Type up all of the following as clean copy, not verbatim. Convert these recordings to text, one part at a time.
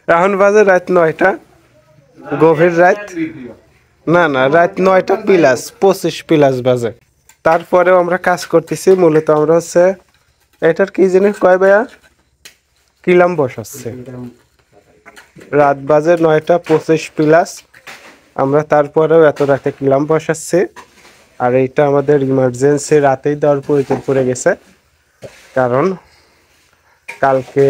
এখন বাজে রাত 9টা, গভীর রাত। না না, রাত 9টা প্লাস 25 প্লাস বাজে। তারপরেও আমরা কাজ করতেছি। মূলত আমরা হচ্ছে এটার কি জিনিস কয় ভাইয়া, কিলাম বসাচ্ছে। রাত বাজে 9টা 25 প্লাস, আমরা তারপরেও এত রাতে কিলাম বসাচ্ছি। আর এইটা আমাদের ইমার্জেন্সি রাতেই দেওয়ার প্রয়োজন পড়ে গেছে, কারণ কালকে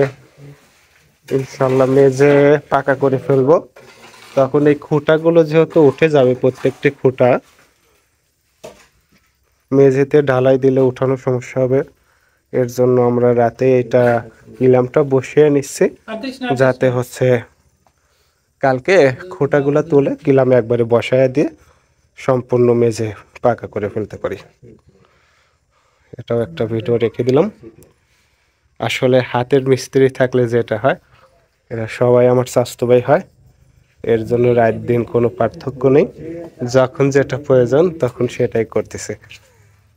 ইনশাল্লাহ মেঝে পাকা করে ফেলবো। তখন এই খুঁটাগুলো যেহেতু উঠে যাবে, প্রত্যেকটি খুঁটা মেঝেতে ঢালাই দিলে উঠানো সমস্যা হবে। এর জন্য আমরা রাতে এটা কিলামটা বসিয়ে নিচ্ছি, যাতে হচ্ছে কালকে খুঁটাগুলো তুলে কিলামে একবারে বসায় দিয়ে সম্পূর্ণ মেঝে পাকা করে ফেলতে পারি। এটাও একটা ভিডিও রেখে দিলাম। আসলে হাতের মিস্ত্রি থাকলে যেটা হয়, এরা সবাই আমার স্বাস্থ্য ভাই হয়। এর জন্য রাত দিন কোনো পার্থক্য নেই, যখন যেটা প্রয়োজন তখন সেটাই করতেছে।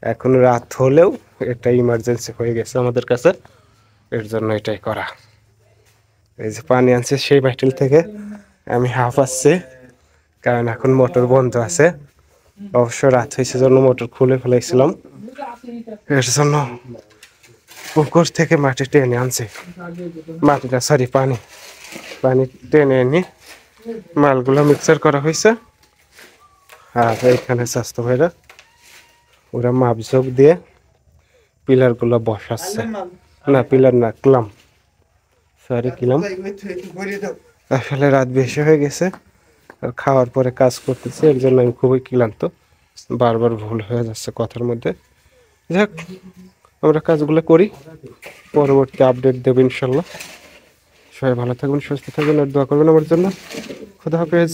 এখন রাত হলেও এটা ইমার্জেন্সি হয়ে গেছে আমাদের কাছে, এর জন্য এটাই করা। এই যে পানি আনছে সেই বাটিল থেকে, আমি হাঁপাচ্ছি কারণ এখন মোটর বন্ধ আছে। অবশ্য রাত হয়েছে জন্য মোটর খুলে ফেলাইছিলাম, এর জন্য পুকুর থেকে মাটি টেনে আনছি। মাটিটা সরি পানি টেনে এনে মালগুলো মিক্সার করা হয়েছে। আর এইখানে স্বাস্থ্য ভাইরা ওরা মাপঝোপ দিয়ে পিলারগুলো বসাচ্ছে। না পিলার না, ক্লাম, সরি কিলাম। আসলে রাত বেশি হয়ে গেছে আর খাওয়ার পরে কাজ করতেছি, এর জন্য আমি খুবই ক্লান্ত, বারবার ভুল হয়ে যাচ্ছে কথার মধ্যে। যাক, আমরা কাজগুলো করি, পরবর্তী আপডেট দেবো ইনশাল্লাহ। সবাই ভালো থাকবেন, সুস্থ থাকবেন আর দোয়া করবেন আমার জন্য। খুদা হাফেজ।